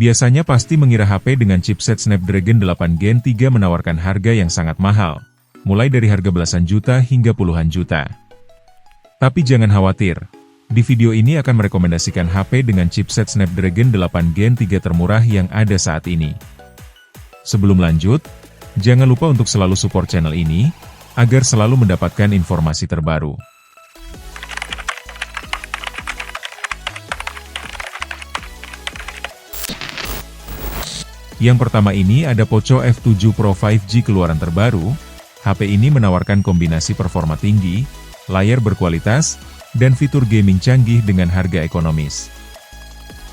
Biasanya pasti mengira HP dengan chipset Snapdragon 8 Gen 3 menawarkan harga yang sangat mahal, mulai dari harga belasan juta hingga puluhan juta. Tapi jangan khawatir, di video ini akan merekomendasikan HP dengan chipset Snapdragon 8 Gen 3 termurah yang ada saat ini. Sebelum lanjut, jangan lupa untuk selalu support channel ini, agar selalu mendapatkan informasi terbaru. Yang pertama ini ada Poco F7 Pro 5G keluaran terbaru. HP ini menawarkan kombinasi performa tinggi, layar berkualitas, dan fitur gaming canggih dengan harga ekonomis.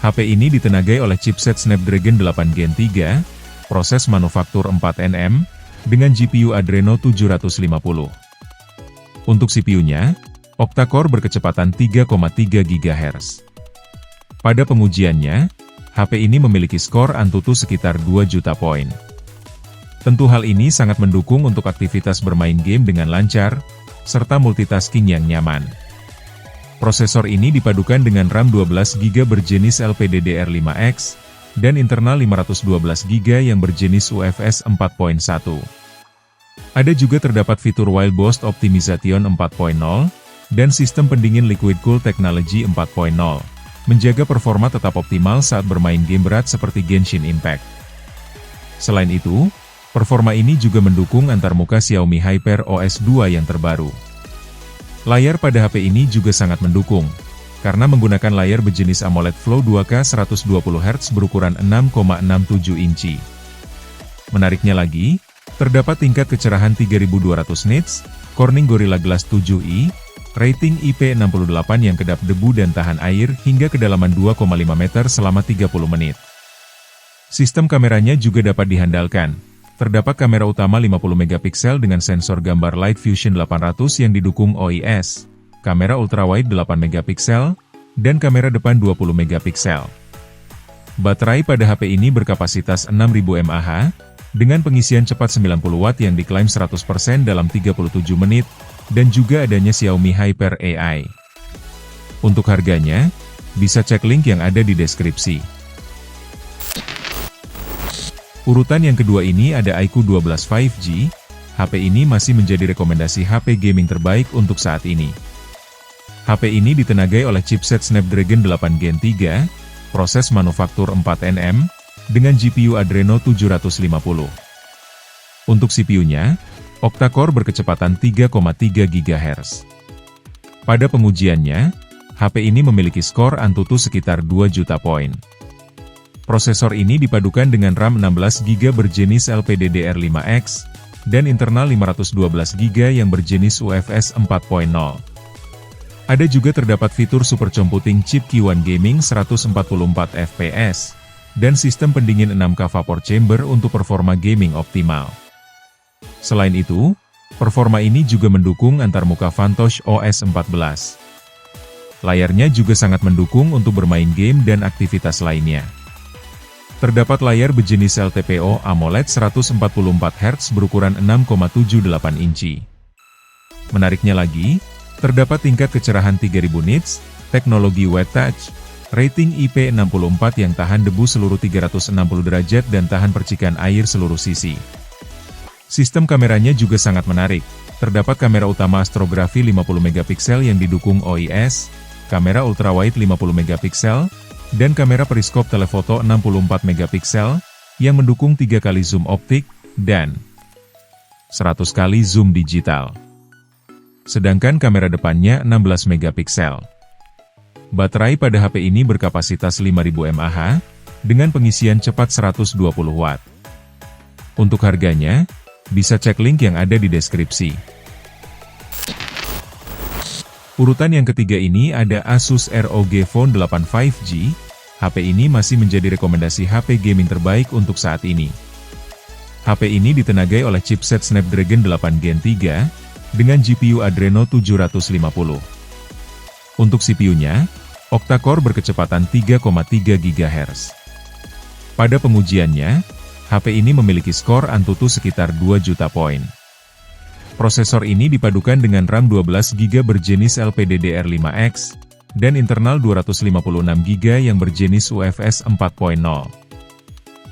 HP ini ditenagai oleh chipset Snapdragon 8 Gen 3, proses manufaktur 4nm, dengan GPU Adreno 750. Untuk CPU-nya, octa-core berkecepatan 3,3 GHz. Pada pengujiannya, HP ini memiliki skor Antutu sekitar 2 juta poin. Tentu hal ini sangat mendukung untuk aktivitas bermain game dengan lancar, serta multitasking yang nyaman. Prosesor ini dipadukan dengan RAM 12GB berjenis LPDDR5X, dan internal 512GB yang berjenis UFS 4.1. Ada juga terdapat fitur Wild Boost Optimization 4.0, dan sistem pendingin Liquid Cool Technology 4.0. Menjaga performa tetap optimal saat bermain game berat seperti Genshin Impact. Selain itu, performa ini juga mendukung antarmuka Xiaomi HyperOS 2 yang terbaru. Layar pada HP ini juga sangat mendukung, karena menggunakan layar berjenis AMOLED Flow 2K 120Hz berukuran 6,67 inci. Menariknya lagi, terdapat tingkat kecerahan 3200 nits, Corning Gorilla Glass 7i, rating IP68 yang kedap debu dan tahan air hingga kedalaman 2,5 meter selama 30 menit. Sistem kameranya juga dapat dihandalkan. Terdapat kamera utama 50 megapiksel dengan sensor gambar Light Fusion 800 yang didukung OIS, kamera ultrawide 8 megapiksel, dan kamera depan 20 megapiksel. Baterai pada HP ini berkapasitas 6000 mAh, dengan pengisian cepat 90 Watt yang diklaim 100% dalam 37 menit, dan juga adanya Xiaomi Hyper AI. Untuk harganya, bisa cek link yang ada di deskripsi. Urutan yang kedua ini ada iQOO 12 5G. HP ini masih menjadi rekomendasi HP gaming terbaik untuk saat ini. HP ini ditenagai oleh chipset Snapdragon 8 Gen 3, proses manufaktur 4nm, dengan GPU Adreno 750. Untuk CPU-nya, octa-core berkecepatan 3,3 GHz. Pada pengujiannya, HP ini memiliki skor Antutu sekitar 2 juta poin. Prosesor ini dipadukan dengan RAM 16GB berjenis LPDDR5X, dan internal 512GB yang berjenis UFS 4.0. Ada juga terdapat fitur Super Computing Chip Q1 Gaming 144 fps, dan sistem pendingin 6K Vapor Chamber untuk performa gaming optimal. Selain itu, performa ini juga mendukung antarmuka Vantage OS 14. Layarnya juga sangat mendukung untuk bermain game dan aktivitas lainnya. Terdapat layar berjenis LTPO AMOLED 144Hz berukuran 6,78 inci. Menariknya lagi, terdapat tingkat kecerahan 3000 nits, teknologi Wet Touch, rating IP64 yang tahan debu seluruh 360 derajat dan tahan percikan air seluruh sisi. Sistem kameranya juga sangat menarik. Terdapat kamera utama astrografi 50 megapiksel yang didukung OIS, kamera ultrawide 50 megapiksel, dan kamera periskop telefoto 64 megapiksel, yang mendukung 3 kali zoom optik, dan 100 kali zoom digital. Sedangkan kamera depannya 16 megapiksel. Baterai pada HP ini berkapasitas 5000 mAh, dengan pengisian cepat 120 Watt. Untuk harganya, bisa cek link yang ada di deskripsi. Urutan yang ketiga ini ada Asus ROG Phone 8 5G. HP ini masih menjadi rekomendasi HP gaming terbaik untuk saat ini. HP ini ditenagai oleh chipset Snapdragon 8 Gen 3, dengan GPU Adreno 750. Untuk CPU-nya, octa-core berkecepatan 3,3 GHz. Pada pengujiannya, HP ini memiliki skor Antutu sekitar 2 juta poin. Prosesor ini dipadukan dengan RAM 12GB berjenis LPDDR5X, dan internal 256GB yang berjenis UFS 4.0.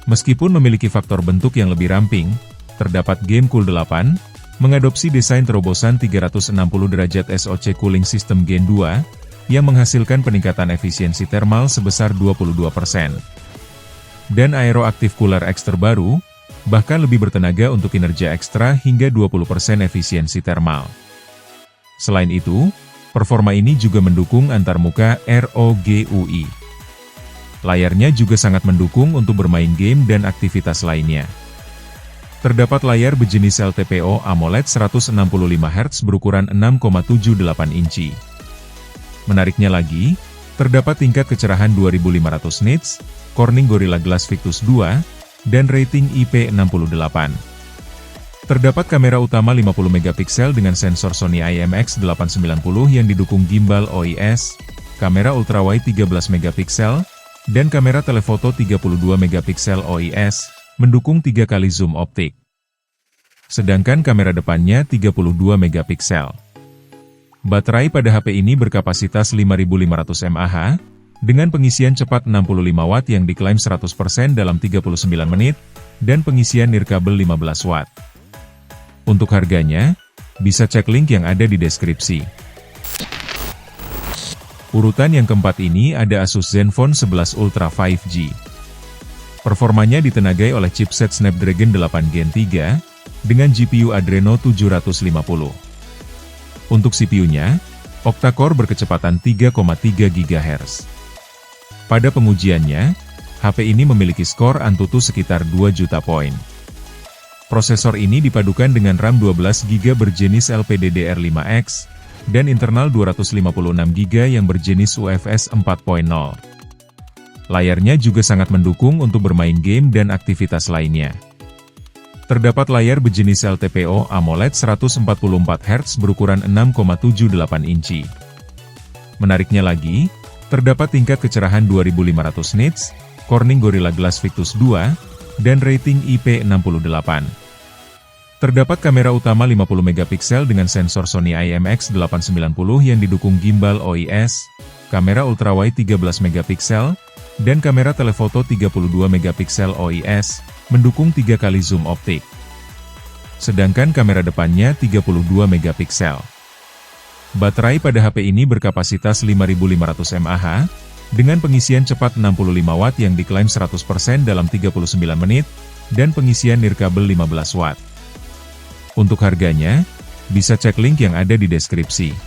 Meskipun memiliki faktor bentuk yang lebih ramping, terdapat game Cool 8, mengadopsi desain terobosan 360 derajat SoC cooling system Gen 2, yang menghasilkan peningkatan efisiensi thermal sebesar 22%. Dan Aeroactive Cooler X terbaru, bahkan lebih bertenaga untuk kinerja ekstra hingga 20% efisiensi thermal. Selain itu, performa ini juga mendukung antarmuka ROGUI. Layarnya juga sangat mendukung untuk bermain game dan aktivitas lainnya. Terdapat layar berjenis LTPO AMOLED 165 Hz berukuran 6,78 inci. Menariknya lagi, terdapat tingkat kecerahan 2500 nits, Corning Gorilla Glass Victus 2, dan rating IP68. Terdapat kamera utama 50 megapiksel dengan sensor Sony IMX890 yang didukung gimbal OIS, kamera ultrawide 13 megapiksel, dan kamera telefoto 32 megapiksel OIS, mendukung 3 kali zoom optik. Sedangkan kamera depannya 32 megapiksel. Baterai pada HP ini berkapasitas 5500 mAh, dengan pengisian cepat 65 Watt yang diklaim 100% dalam 39 menit, dan pengisian nirkabel 15 Watt. Untuk harganya, bisa cek link yang ada di deskripsi. Urutan yang keempat ini ada Asus Zenfone 11 Ultra 5G. Performanya ditenagai oleh chipset Snapdragon 8 Gen 3, dengan GPU Adreno 750. Untuk CPU-nya, octa-core berkecepatan 3,3 GHz. Pada pengujiannya, HP ini memiliki skor Antutu sekitar 2 juta poin. Prosesor ini dipadukan dengan RAM 12GB berjenis LPDDR5X, dan internal 256GB yang berjenis UFS 4.0. Layarnya juga sangat mendukung untuk bermain game dan aktivitas lainnya. Terdapat layar berjenis LTPO AMOLED 144 Hz berukuran 6,78 inci. Menariknya lagi, terdapat tingkat kecerahan 2500 nits, Corning Gorilla Glass Victus 2, dan rating IP68. Terdapat kamera utama 50 megapiksel dengan sensor Sony IMX890 yang didukung gimbal OIS, kamera ultrawide 13 megapiksel, dan kamera telefoto 32 megapiksel OIS, mendukung 3 kali zoom optik. Sedangkan kamera depannya 32 megapiksel. Baterai pada HP ini berkapasitas 5500 mAh, dengan pengisian cepat 65 Watt yang diklaim 100% dalam 39 menit, dan pengisian nirkabel 15 Watt. Untuk harganya, bisa cek link yang ada di deskripsi.